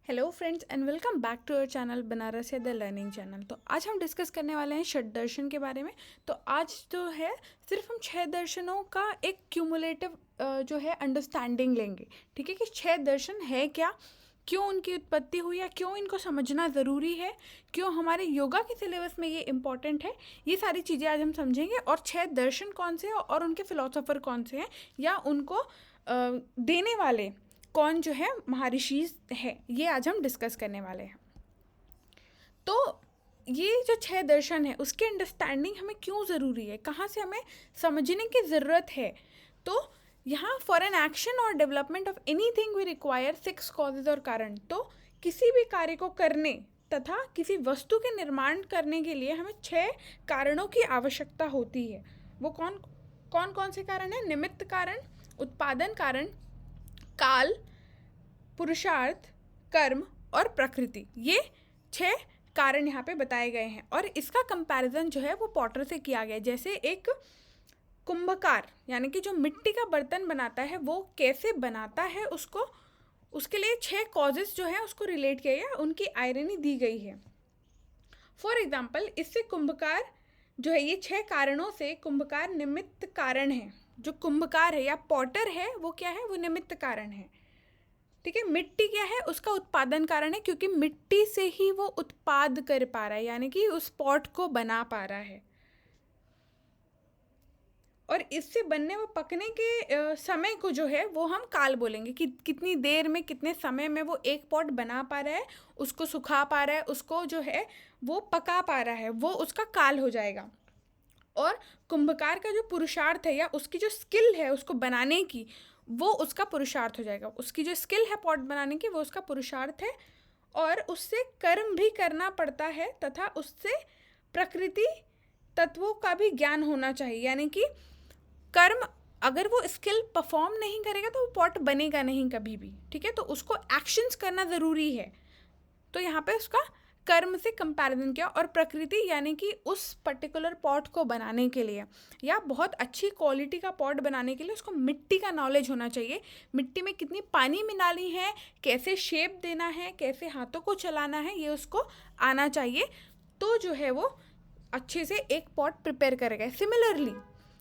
Hello friends and welcome back to our channel Banaras the learning channel. तो आज हम discuss करने वाले हैं षट दर्शन के बारे में। तो आज जो है सिर्फ हम छह दर्शनों का एक क्यूमुलेटिव जो है अंडरस्टैंडिंग लेंगे। ठीक है कि छह दर्शन है क्या, क्यों उनकी उत्पत्ति हुई या क्यों इनको समझना ज़रूरी है, क्यों हमारे योगा के सिलेबस में ये इम्पॉर्टेंट है, ये सारी चीज़ें आज हम समझेंगे। और छह दर्शन कौन से हैं और उनके फिलोसोफर कौन से हैं या उनको देने वाले कौन जो है महर्षि है, ये आज हम डिस्कस करने वाले हैं। तो ये जो छह दर्शन है उसके अंडरस्टैंडिंग हमें क्यों ज़रूरी है, कहाँ से हमें समझने की ज़रूरत है। तो यहाँ फॉर एन एक्शन और development of anything we require six causes और कारण। तो किसी भी कार्य को करने तथा किसी वस्तु के निर्माण करने के लिए हमें छह कारणों की आवश्यकता होती है। वो कौन कौन कौन से कारण हैं? निमित्त कारण, उत्पादन कारण, काल, पुरुषार्थ, कर्म और प्रकृति। ये छह कारण यहाँ पे बताए गए हैं और इसका कंपैरिजन जो है वो पॉटर से किया गया है। जैसे एक कुंभकार यानी कि जो मिट्टी का बर्तन बनाता है वो कैसे बनाता है, उसको उसके लिए छह कॉजेस जो है उसको रिलेट किया गया, उनकी आयरनी दी गई है। फॉर एग्जाम्पल इससे कुंभकार जो है, ये छह कारणों से कुंभकार निमित्त कारण है। जो कुंभकार है या पॉटर है वो क्या है? वो निमित्त कारण है। ठीक है, मिट्टी क्या है? उसका उत्पादन कारण है, क्योंकि मिट्टी से ही वो उत्पाद कर पा रहा है, यानी कि उस पॉट को बना पा रहा है। और इससे बनने व पकने के समय को जो है वो हम काल बोलेंगे कि कितनी देर में, कितने समय में वो एक पॉट बना पा रहा है, उसको सुखा पा रहा है, उसको जो है वो पका पा रहा है, वो उसका काल हो जाएगा। और कुंभकार का जो पुरुषार्थ है या उसकी जो स्किल है उसको बनाने की, वो उसका पुरुषार्थ हो जाएगा। उसकी जो स्किल है पॉट बनाने की वो उसका पुरुषार्थ है। और उससे कर्म भी करना पड़ता है तथा उससे प्रकृति तत्वों का भी ज्ञान होना चाहिए, यानी कि कर्म, अगर वो स्किल परफॉर्म नहीं करेगा तो वो पॉट बनेगा नहीं कभी भी। ठीक है, तो उसको एक्शंस करना ज़रूरी है। तो यहाँ पे उसका कर्म से कंपैरिजन किया। और प्रकृति यानी कि उस पर्टिकुलर पॉट को बनाने के लिए या बहुत अच्छी क्वालिटी का पॉट बनाने के लिए उसको मिट्टी का नॉलेज होना चाहिए। मिट्टी में कितनी पानी मिलानी है, कैसे शेप देना है, कैसे हाथों को चलाना है, ये उसको आना चाहिए। तो जो है वो अच्छे से एक पॉट प्रिपेयर करेगा। सिमिलरली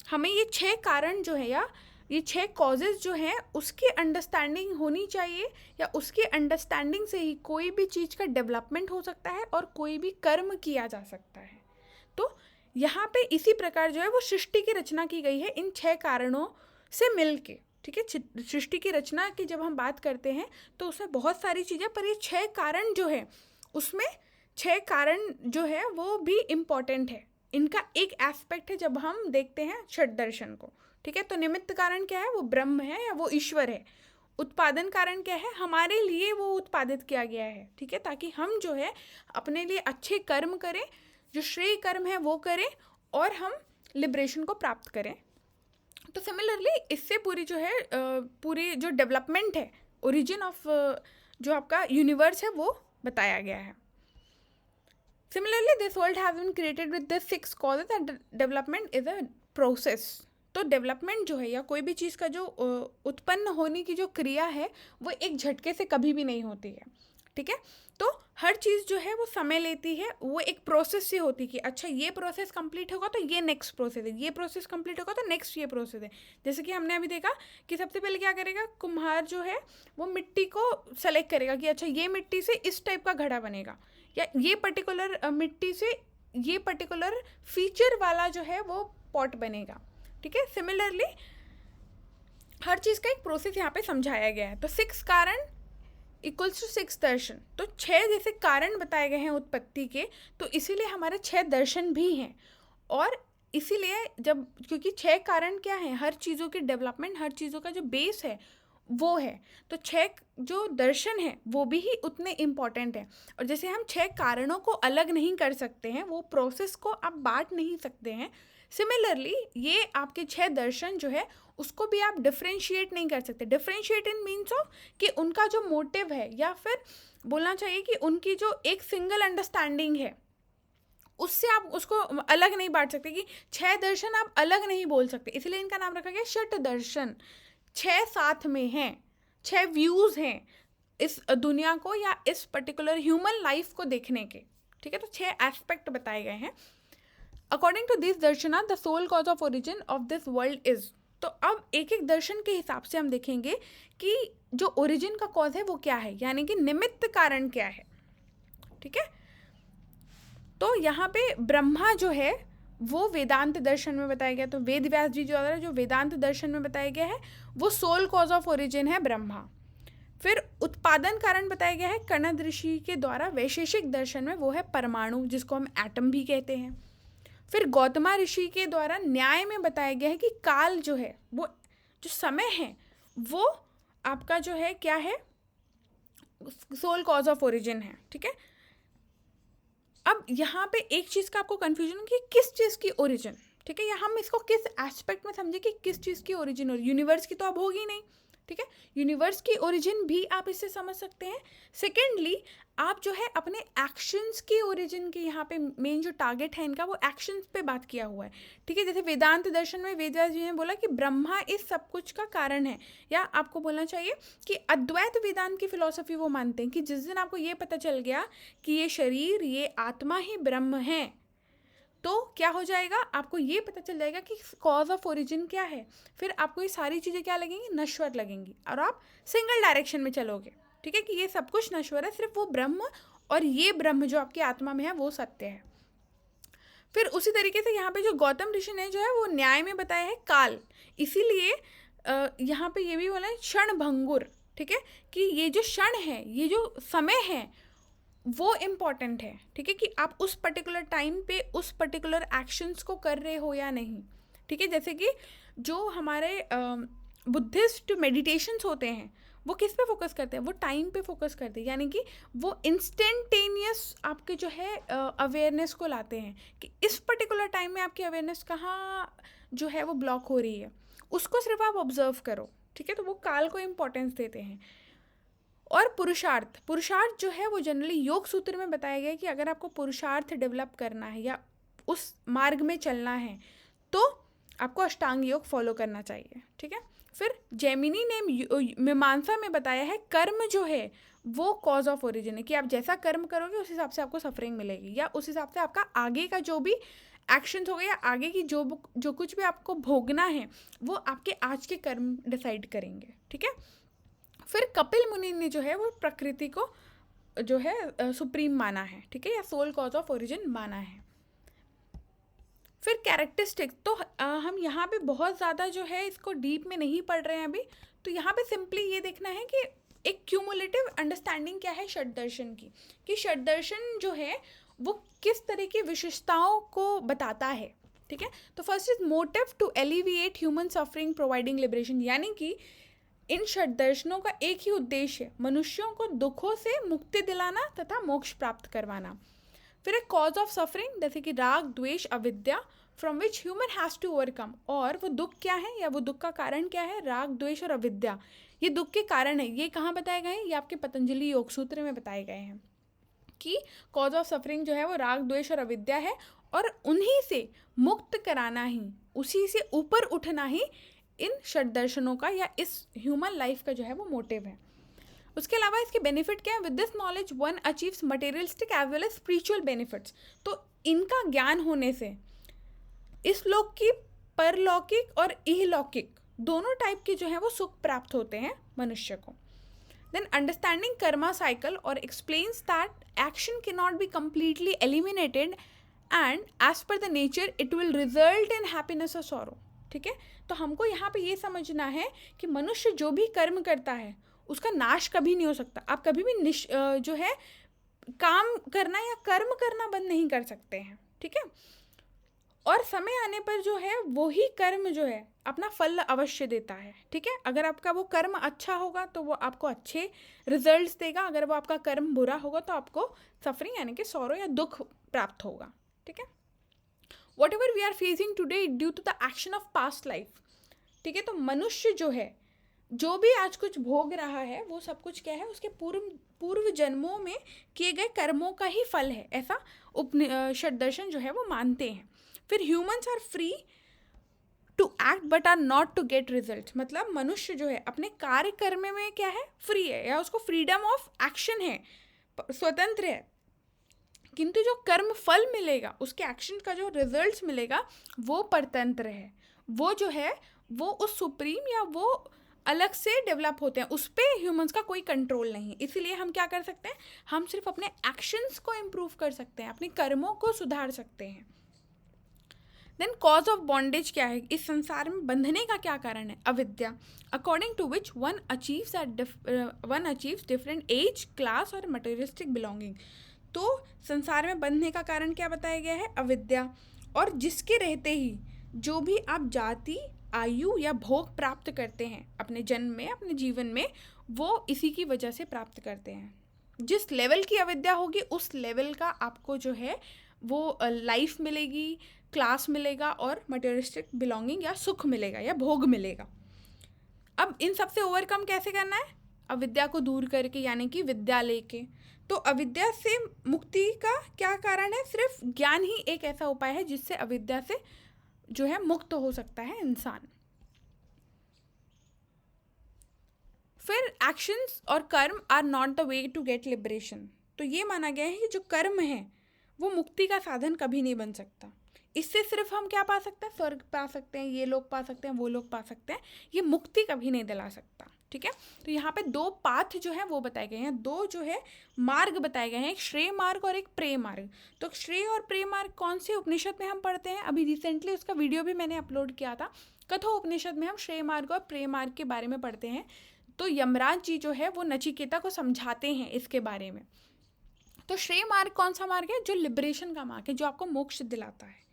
हमें ये छह कारण जो है या ये छह कॉजेज जो हैं उसकी अंडरस्टैंडिंग होनी चाहिए, या उसकी अंडरस्टैंडिंग से ही कोई भी चीज़ का डेवलपमेंट हो सकता है और कोई भी कर्म किया जा सकता है। तो यहाँ पे इसी प्रकार जो है वो सृष्टि की रचना की गई है इन छह कारणों से मिल के। ठीक है, सृष्टि की रचना की जब हम बात करते हैं तो उसमें बहुत सारी चीज़ें, पर ये छह कारण जो है उसमें छह कारण जो है वो भी इम्पॉर्टेंट है। इनका एक एस्पेक्ट है जब हम देखते हैं षट दर्शन को। ठीक है, तो निमित्त कारण क्या है? वो ब्रह्म है या वो ईश्वर है। उत्पादन कारण क्या है? हमारे लिए वो उत्पादित किया गया है। ठीक है, ताकि हम जो है अपने लिए अच्छे कर्म करें, जो श्रेय कर्म है वो करें और हम लिबरेशन को प्राप्त करें। तो सिमिलरली इससे पूरी जो है पूरी जो डेवलपमेंट है, ओरिजिन ऑफ जो आपका यूनिवर्स है वो बताया गया है। Similarly, this world has been created with the six causes and development is a process. तो डेवलपमेंट जो है या कोई भी चीज़ का जो उत्पन्न होने की जो क्रिया है वो एक झटके से कभी भी नहीं होती है। ठीक है, तो हर चीज़ जो है वो समय लेती है, वो एक प्रोसेस से होती है कि अच्छा ये प्रोसेस कंप्लीट होगा तो ये नेक्स्ट प्रोसेस है, ये प्रोसेस कंप्लीट होगा तो नेक्स्ट ये प्रोसेस है। जैसे कि हमने अभी देखा कि सबसे पहले क्या करेगा, कुम्हार जो है वो मिट्टी को सेलेक्ट करेगा कि अच्छा ये मिट्टी से इस टाइप का घड़ा बनेगा, या ये पर्टिकुलर मिट्टी से ये पर्टिकुलर फीचर वाला जो है वो पॉट बनेगा। ठीक है, सिमिलरली हर चीज़ का एक प्रोसेस यहाँ पे समझाया गया है। तो सिक्स कारण इक्वल्स टू सिक्स दर्शन। तो छह जैसे कारण बताए गए हैं उत्पत्ति के, तो इसीलिए हमारे छह दर्शन भी हैं। और इसीलिए जब, क्योंकि छह कारण क्या है, हर चीज़ों की डेवलपमेंट, हर चीज़ों का जो बेस है वो है, तो छह जो दर्शन है वो भी ही उतने इम्पॉर्टेंट है। और जैसे हम छह कारणों को अलग नहीं कर सकते हैं, वो प्रोसेस को आप बांट नहीं सकते हैं, सिमिलरली ये आपके छह दर्शन जो है उसको भी आप डिफ्रेंशिएट नहीं कर सकते। डिफ्रेंशिएट इन मीन्स ऑफ कि उनका जो मोटिव है, या फिर बोलना चाहिए कि उनकी जो एक सिंगल अंडरस्टैंडिंग है उससे आप उसको अलग नहीं बांट सकते, कि छह दर्शन आप अलग नहीं बोल सकते। इसलिए इनका नाम रखा गया षट दर्शन। छह साथ में हैं, छह व्यूज़ हैं, इस दुनिया को या इस पर्टिकुलर ह्यूमन लाइफ को देखने के, ठीक है। तो 6 एस्पेक्ट बताए गए हैं। According to this darshana the sole cause of origin of this world is. तो अब एक एक दर्शन के हिसाब से हम देखेंगे कि जो ओरिजिन का कॉज है वो क्या है, यानी कि निमित्त कारण क्या है, ठीक है। तो यहाँ पे ब्रह्मा जो है वो वेदांत दर्शन में बताया गया, तो वेद व्यास जी द्वारा जो वेदांत दर्शन में बताया गया है वो सोल कॉज ऑफ ओरिजिन है ब्रह्मा। फिर उत्पादन कारण बताया गया है कणद ऋषि के द्वारा वैशेषिक दर्शन में, वो है परमाणु, जिसको हम एटम भी कहते हैं। फिर गौतमा ऋषि के द्वारा न्याय में बताया गया है कि काल जो है, वो जो समय है, वो आपका जो है क्या है, सोल कॉज ऑफ ओरिजिन है, ठीक है। अब यहाँ पे एक चीज़ का आपको कन्फ्यूजन कि किस चीज़ की ओरिजिन, ठीक है, या हम इसको किस एस्पेक्ट में समझे कि किस चीज़ की ओरिजिन, और यूनिवर्स की तो अब होगी नहीं, ठीक है। यूनिवर्स की ओरिजिन भी आप इससे समझ सकते हैं। सेकेंडली आप जो है अपने एक्शंस की ओरिजिन के, यहाँ पे मेन जो टारगेट है इनका वो एक्शंस पे बात किया हुआ है, ठीक है। जैसे वेदांत दर्शन में वेदव्यास जी ने बोला कि ब्रह्मा इस सब कुछ का कारण है, या आपको बोलना चाहिए कि अद्वैत वेदांत की फिलॉसफी वो मानते हैं कि जिस दिन आपको ये पता चल गया कि ये शरीर, ये आत्मा ही ब्रह्म है, तो क्या हो जाएगा, आपको ये पता चल जाएगा कि कॉज ऑफ ओरिजिन क्या है। फिर आपको ये सारी चीज़ें क्या लगेंगी, नश्वर लगेंगी, और आप सिंगल डायरेक्शन में चलोगे, ठीक है, कि ये सब कुछ नश्वर है, सिर्फ वो ब्रह्म और ये ब्रह्म जो आपकी आत्मा में है वो सत्य है। फिर उसी तरीके से यहाँ पे जो गौतम ऋषि ने जो है वो न्याय में बताया है काल, इसीलिए यहाँ पे ये भी बोला है क्षण भंगुर, ठीक है, कि ये जो क्षण है, ये जो समय है वो इम्पॉर्टेंट है, ठीक है, कि आप उस पर्टिकुलर टाइम पे उस पर्टिकुलर एक्शंस को कर रहे हो या नहीं, ठीक है। जैसे कि जो हमारे बुद्धिस्ट मेडिटेशंस होते हैं वो किस पे फोकस करते हैं, वो टाइम पे फोकस करते हैं, यानी कि वो इंस्टेंटेनियस आपके जो है अवेयरनेस को लाते हैं कि इस पर्टिकुलर टाइम में आपकी अवेयरनेस कहाँ जो है वो ब्लॉक हो रही है, उसको सिर्फ आप ऑब्जर्व करो, ठीक है। तो वो काल को इम्पोर्टेंस देते हैं। और पुरुषार्थ जो है वो जनरली योग सूत्र में बताया गया है कि अगर आपको पुरुषार्थ डेवलप करना है या उस मार्ग में चलना है तो आपको अष्टांग योग फॉलो करना चाहिए, ठीक है। फिर जैमिनी ने मीमांसा में बताया है कर्म जो है वो कॉज ऑफ ओरिजिन है, कि आप जैसा कर्म करोगे उस हिसाब से आपको सफरिंग मिलेगी, या उस हिसाब से आपका आगे का जो भी एक्शंस हो गए या आगे की जो कुछ भी आपको भोगना है वो आपके आज के कर्म डिसाइड करेंगे, ठीक है। फिर कपिल मुनि ने जो है वो प्रकृति को जो है सुप्रीम माना है, ठीक है, या सोल कॉज ऑफ ओरिजिन माना है। फिर कैरेक्टरिस्टिक्स, तो हम यहाँ पे बहुत ज़्यादा जो है इसको डीप में नहीं पढ़ रहे हैं अभी, तो यहाँ पे सिंपली ये देखना है कि एक क्यूमुलेटिव अंडरस्टैंडिंग क्या है षड्दर्शन की, कि षड्दर्शन जो है वो किस तरह की विशेषताओं को बताता है, ठीक है। तो first is motive to alleviate human suffering providing liberation, यानी कि इन षड्दर्शनों का एक ही उद्देश्य है, मनुष्यों को दुखों से मुक्ति दिलाना तथा मोक्ष प्राप्त करवाना। फिर एक कॉज ऑफ सफरिंग, जैसे कि राग, द्वेष, अविद्या, from which human has to overcome, और वो दुख क्या है या वो दुख का कारण क्या है, राग, द्वेष और अविद्या, ये दुख के कारण है। ये कहाँ बताए गए हैं, ये आपके पतंजलि योग सूत्र में बताए गए हैं कि कॉज ऑफ सफरिंग जो है वो राग, द्वेष और अविद्या है, और उन्हीं से मुक्त कराना ही, उसी से ऊपर उठना ही इन षड्दर्शनों का या इस ह्यूमन लाइफ का जो है वो मोटिव है। उसके अलावा इसके बेनिफिट क्या है, with this knowledge one achieves materialistic as well as spiritual benefits, तो इनका ज्ञान होने से इस लोक की परलौकिक और इहलौकिक दोनों टाइप के जो है वो सुख प्राप्त होते हैं मनुष्य को। देन अंडरस्टैंडिंग कर्मा साइकिल और explains that action can not be completely eliminated and as per the nature it will result in happiness और सॉरो, ठीक है। तो हमको यहाँ पे ये समझना है कि मनुष्य जो भी कर्म करता है उसका नाश कभी नहीं हो सकता। आप कभी भी जो है काम करना या कर्म करना बंद नहीं कर सकते हैं, ठीक है। और समय आने पर जो है वही कर्म जो है अपना फल अवश्य देता है, ठीक है। अगर आपका वो कर्म अच्छा होगा तो वो आपको अच्छे रिजल्ट्स देगा, अगर वो आपका कर्म बुरा होगा तो आपको सफरिंग यानी कि सॉरो या दुख प्राप्त होगा, ठीक है। Whatever we are facing today due to the action of past life, ठीक है। तो मनुष्य जो है जो भी आज कुछ भोग रहा है वो सब कुछ क्या है, उसके पूर्व जन्मों में किए गए कर्मों का ही फल है, ऐसा षड्दर्शन जो है वो मानते हैं। फिर humans are free to act but are not to get result, मतलब मनुष्य जो है अपने कार्य करने में क्या है, फ्री है, या उसको फ्रीडम ऑफ एक्शन है, स्वतंत्र है, किंतु जो कर्म फल मिलेगा, उसके एक्शन का जो रिजल्ट मिलेगा वो परतंत्र है। वो जो है वो उस सुप्रीम या वो अलग से डेवलप होते हैं, उस पर ह्यूमंस का कोई कंट्रोल नहीं है। इसीलिए हम क्या कर सकते हैं, हम सिर्फ अपने एक्शंस को इम्प्रूव कर सकते हैं, अपने कर्मों को सुधार सकते हैं। देन कॉज ऑफ बॉन्डेज क्या है, इस संसार में बंधने का क्या कारण है, अविद्या, according to which one achieves different age, class और मटेरियलिस्टिक बिलोंगिंग। तो संसार में बंधने का कारण क्या बताया गया है, अविद्या, और जिसके रहते ही जो भी आप जाति, आयु या भोग प्राप्त करते हैं अपने जन्म में, अपने जीवन में, वो इसी की वजह से प्राप्त करते हैं। जिस लेवल की अविद्या होगी उस लेवल का आपको जो है वो लाइफ मिलेगी, क्लास मिलेगा और मटेरियलिस्टिक बिलोंगिंग या सुख मिलेगा या भोग मिलेगा। अब इन सब से ओवरकम कैसे करना है, अविद्या को दूर करके, यानी कि विद्या लेके। तो अविद्या से मुक्ति का क्या कारण है, सिर्फ ज्ञान ही एक ऐसा उपाय है जिससे अविद्या से जो है मुक्त हो सकता है इंसान। फिर एक्शंस और कर्म are not the way to get liberation. तो ये माना गया है कि जो कर्म है वो मुक्ति का साधन कभी नहीं बन सकता। इससे सिर्फ हम क्या पा सकते हैं, स्वर्ग पा सकते हैं, ये लोग पा सकते हैं, वो लोग पा सकते हैं, ये मुक्ति कभी नहीं दिला सकता। ठीक है, तो यहाँ पे दो पाथ जो है वो बताए गए हैं, दो जो है मार्ग बताए गए हैं, एक श्रेय मार्ग और एक प्रेय मार्ग। तो श्रेय और प्रेय मार्ग कौन से उपनिषद में हम पढ़ते हैं, अभी रिसेंटली उसका वीडियो भी मैंने अपलोड किया था। कठो उपनिषद में हम श्रेय मार्ग और प्रेय मार्ग के बारे में पढ़ते हैं। तो यमराज जी जो है वो नचिकेता को समझाते हैं इसके बारे में। तो श्रेय मार्ग कौन सा मार्ग है, जो लिबरेशन का मार्ग है, जो आपको मोक्ष दिलाता है।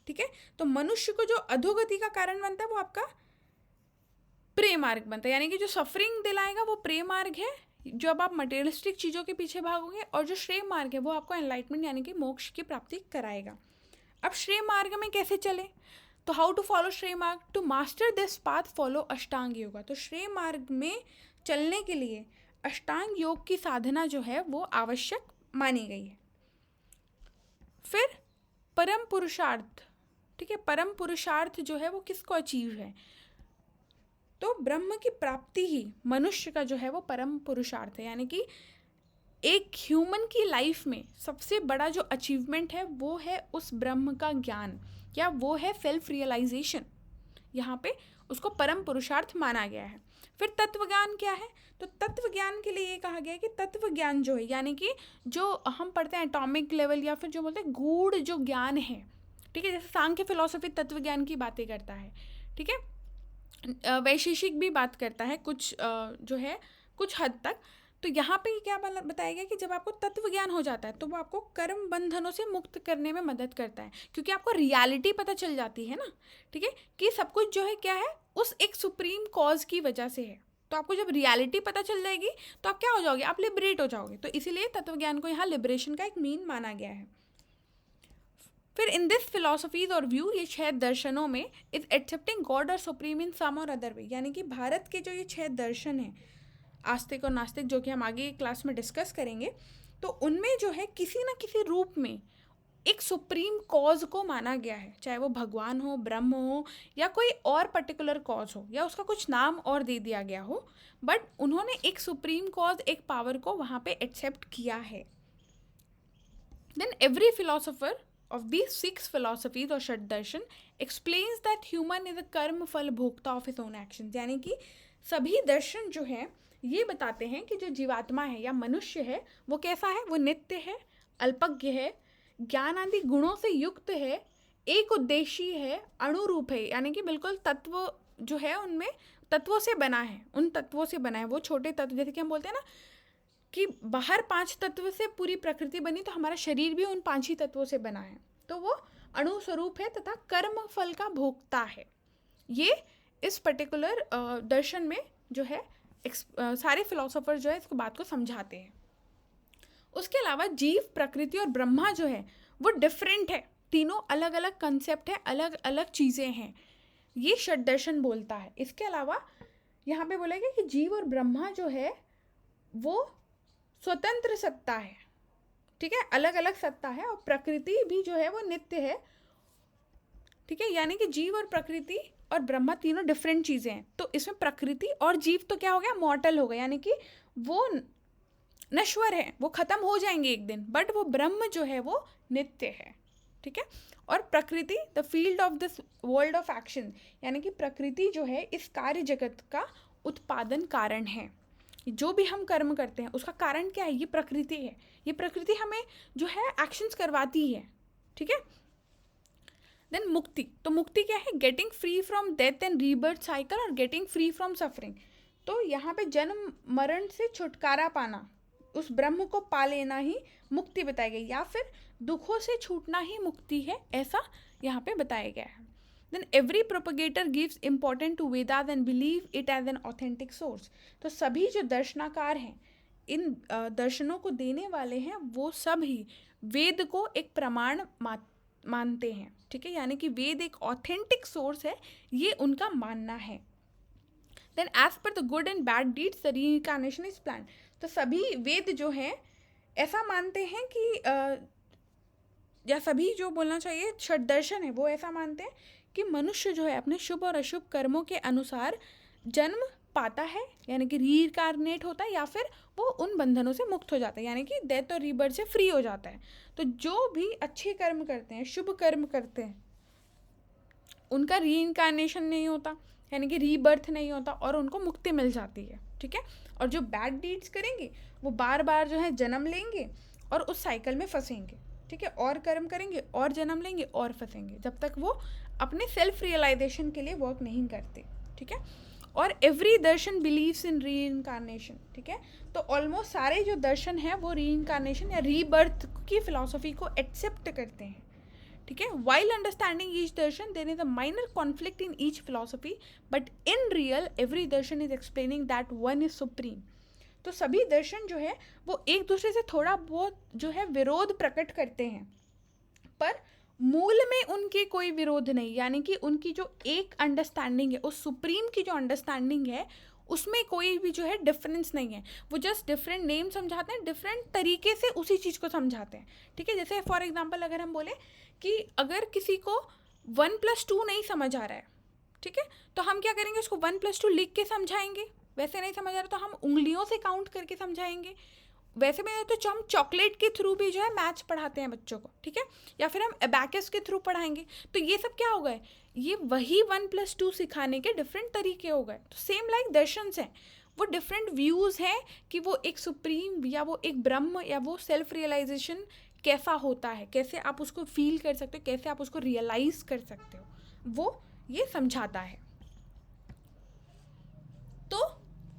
ठीक है, तो मनुष्य को जो अधोगति का कारण बनता है वो आपका प्रेय मार्ग बनता है, यानी कि जो सफरिंग दिलाएगा वो प्रेय मार्ग है, जो अब आप मटेरियलिस्टिक चीज़ों के पीछे भागोगे, और जो श्रेय मार्ग है वो आपको एनलाइटमेंट यानी कि मोक्ष की प्राप्ति कराएगा। अब श्रेय मार्ग में कैसे चले, तो how to follow shreya marg, to master this path follow ashtanga yoga. तो श्रेय मार्ग में चलने के लिए अष्टांग योग की साधना जो है वो आवश्यक मानी गई है। फिर परम पुरुषार्थ, ठीक है, परम पुरुषार्थ जो है वो किसको अचीव है, तो ब्रह्म की प्राप्ति ही मनुष्य का जो है वो परम पुरुषार्थ है। यानी कि एक ह्यूमन की लाइफ में सबसे बड़ा जो अचीवमेंट है वो है उस ब्रह्म का ज्ञान, या वो है सेल्फ रियलाइजेशन। यहाँ पे उसको परम पुरुषार्थ माना गया है। फिर तत्व ज्ञान क्या है, तो तत्व ज्ञान के लिए ये कहा गया है कि तत्व ज्ञान जो है, यानी कि जो हम पढ़ते हैं एटॉमिक लेवल, या फिर जो बोलते हैं गूढ़ जो ज्ञान है, ठीक है, जैसे सांख्य फिलॉसफी तत्व ज्ञान की बातें करता है, ठीक है, वैशेषिक भी बात करता है कुछ जो है कुछ हद तक। तो यहाँ पे क्या बताया गया कि जब आपको तत्व ज्ञान हो जाता है तो वो आपको कर्म बंधनों से मुक्त करने में मदद करता है, क्योंकि आपको रियलिटी पता चल जाती है ना, ठीक है, कि सब कुछ जो है क्या है, उस एक सुप्रीम कॉज की वजह से है। तो आपको जब रियलिटी पता चल जाएगी तो आप क्या हो जाओगे, आप लिबरेट हो जाओगे। तो इसीलिए तत्व ज्ञान को यहाँ लिबरेशन का एक मीन माना गया है। फिर इन दिस फिलोसफीज और व्यू, ये 6 दर्शनों में इज एक्सेप्टिंग गॉड और सुप्रीम इन सम और अदर वे, यानी कि भारत के जो ये 6 दर्शन हैं, आस्तिक और नास्तिक, जो कि हम आगे क्लास में डिस्कस करेंगे, तो उनमें जो है किसी न किसी रूप में एक सुप्रीम कॉज को माना गया है, चाहे वो भगवान हो, ब्रह्म हो, या कोई और पर्टिकुलर कॉज हो, या उसका कुछ नाम और दे दिया गया हो, बट उन्होंने एक सुप्रीम कॉज, एक पावर को वहाँ पे एक्सेप्ट किया है। Then every philosopher of these 6 philosophies और षड दर्शन explains that human is a कर्म फल भोक्ता of his own actions, यानी कि सभी दर्शन जो हैं ये बताते हैं कि जो जीवात्मा है या मनुष्य है वो कैसा है, वो नित्य है, अल्पज्ञ है, ज्ञान आदि गुणों से युक्त है, एक उद्देशी है, अणुरूप है, यानी कि बिल्कुल तत्व जो है उनमें तत्वों से बना है, उन तत्वों से बना है। वो छोटे तत्व, जैसे कि हम बोलते हैं ना कि बाहर 5 तत्व से पूरी प्रकृति बनी, तो हमारा शरीर भी उन 5 ही तत्वों से बना है। तो वो अणु स्वरूप है तथा कर्म फल का भोक्ता है। ये इस पर्टिकुलर दर्शन में जो है सारे फिलोसोफर जो है इसको बात को समझाते हैं। उसके अलावा जीव, प्रकृति और ब्रह्मा जो है वो डिफरेंट है, तीनों अलग अलग कंसेप्ट है, अलग अलग चीज़ें हैं, ये षड दर्शन बोलता है। इसके अलावा यहाँ पे बोला गया कि जीव और ब्रह्मा जो है वो स्वतंत्र सत्ता है, ठीक है, अलग अलग सत्ता है, और प्रकृति भी जो है वो नित्य है, ठीक है, यानी कि जीव और प्रकृति और ब्रह्मा तीनों डिफरेंट चीज़ें हैं। तो इसमें प्रकृति और जीव तो क्या हो गया, मॉर्टल हो गया, यानी कि वो नश्वर है, वो खत्म हो जाएंगे एक दिन, बट वो ब्रह्म जो है वो नित्य है। ठीक है, और प्रकृति the field of this world of action, यानी कि प्रकृति जो है इस कार्य जगत का उत्पादन कारण है। जो भी हम कर्म करते हैं उसका कारण क्या है, ये प्रकृति है। ये प्रकृति हमें जो है एक्शंस करवाती है। ठीक है, देन मुक्ति, तो मुक्ति क्या है, getting free from death and rebirth cycle और गेटिंग फ्री फ्रॉम सफरिंग। तो यहाँ पे जन्म मरण से छुटकारा पाना, उस ब्रह्म को पा लेना ही मुक्ति बताई गई, या फिर दुखों से छूटना ही मुक्ति है, ऐसा यहाँ पे बताया गया है। Then every propagator gives important to Vedas and believe it as an authentic source. तो सभी जो दर्शनाकार हैं, इन दर्शनों को देने वाले हैं, वो सब ही वेद को एक प्रमाण मानते हैं। ठीक है, यानी कि वेद एक ऑथेंटिक सोर्स है, ये उनका मानना है। Then as per the good and bad deeds the reincarnation is planned. तो सभी वेद जो हैं ऐसा मानते हैं कि या सभी जो बोलना चाहिए षड दर्शन है वो ऐसा मानते हैं कि मनुष्य जो है अपने शुभ और अशुभ कर्मों के अनुसार जन्म पाता है, यानी कि रीइंकार्नेट होता है, या फिर वो उन बंधनों से मुक्त हो जाता है, यानी कि डेथ और रीबर्थ से फ्री हो जाता है। तो जो भी अच्छे कर्म करते हैं, शुभ कर्म करते हैं, उनका रीइंकार्नेशन नहीं होता, यानी कि रीबर्थ नहीं होता, और उनको मुक्ति मिल जाती है। ठीक है, और जो बैड डीड्स करेंगे वो बार बार जो है जन्म लेंगे और उस साइकिल में फंसेंगे। ठीक है, और कर्म करेंगे और जन्म लेंगे और फंसेंगे, जब तक वो अपने सेल्फ रियलाइजेशन के लिए वर्क नहीं करते। ठीक है, और every Darshan believes in reincarnation. ठीक है, तो ऑलमोस्ट सारे जो दर्शन हैं वो रीइंकार्नेशन या रीबर्थ की फिलॉसफी को एक्सेप्ट करते हैं। ठीक है, while understanding each darshan there is a minor conflict in each philosophy, but in real every darshan is explaining that one is supreme. तो सभी दर्शन जो है वो एक दूसरे से थोड़ा बहुत जो है विरोध प्रकट करते हैं, पर मूल में उनके कोई विरोध नहीं, यानी कि उनकी जो एक अंडरस्टैंडिंग है, उस सुप्रीम की जो अंडरस्टैंडिंग है, उसमें कोई भी जो है डिफरेंस नहीं है। वो जस्ट डिफरेंट नेम समझाते हैं, डिफरेंट तरीके से उसी चीज़ को समझाते हैं। ठीक है, जैसे फॉर एग्जांपल अगर हम बोले कि अगर किसी को 1+2 नहीं समझ आ रहा है, ठीक है, तो हम क्या करेंगे, उसको 1+2 लिख के समझाएंगे। वैसे नहीं समझ आ रहा तो हम उंगलियों से काउंट करके समझाएंगे। वैसे में तो हम चॉकलेट के थ्रू भी जो है मैथ्स पढ़ाते हैं बच्चों को। ठीक है, या फिर हम अबैकस के थ्रू पढ़ाएंगे। तो ये सब क्या हो गए, ये वही 1+2 सिखाने के डिफरेंट तरीके हो गए। तो सेम लाइक दर्शंस हैं, वो डिफरेंट व्यूज़ हैं कि वो एक सुप्रीम या वो एक ब्रह्म या वो सेल्फ रियलाइजेशन कैसा होता है, कैसे आप उसको फील कर सकते हो, कैसे आप उसको रियलाइज़ कर सकते हो, वो ये समझाता है। तो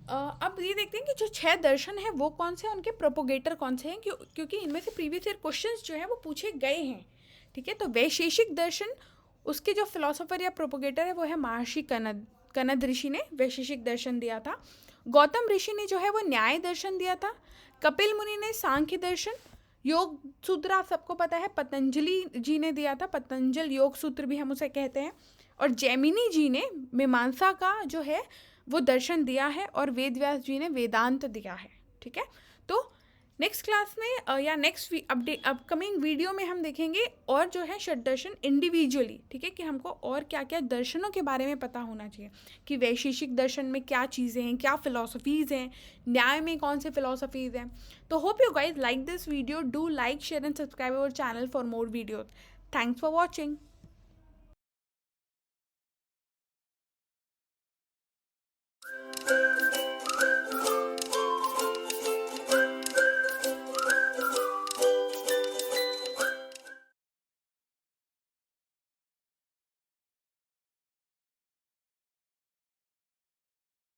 अब ये देखते हैं कि जो 6 दर्शन हैं वो कौन से हैं, उनके प्रोपोगेटर कौन से हैं, क्योंकि इनमें से प्रीवियस ईयर क्वेश्चंस जो हैं वो पूछे गए हैं। ठीक है, तो वैशेषिक दर्शन, उसके जो फिलोसोफर या प्रोपोगेटर है वो है महर्षि कनद ऋषि ने वैशेषिक दर्शन दिया था। गौतम ऋषि ने जो है वो न्याय दर्शन दिया था। कपिल मुनि ने सांख्य दर्शन, योग सूत्र आप सबको पता है पतंजलि जी ने दिया था, पतंजल योग सूत्र भी हम उसे कहते हैं। और जैमिनी जी ने मीमांसा का जो है वो दर्शन दिया है, और वेद व्यास जी ने वेदांत दिया है। ठीक है, तो नेक्स्ट क्लास में या नेक्स्ट अपकमिंग वीडियो में हम देखेंगे और जो है षड दर्शन इंडिविजुअली। ठीक है, कि हमको और क्या क्या दर्शनों के बारे में पता होना चाहिए, कि वैशेषिक दर्शन में क्या चीज़ें हैं, क्या फिलोसफीज़ हैं, न्याय में कौन से फिलोसफीज़ हैं। तो hope you guys like this video, do like, share and subscribe our channel for more videos. Thanks for watching.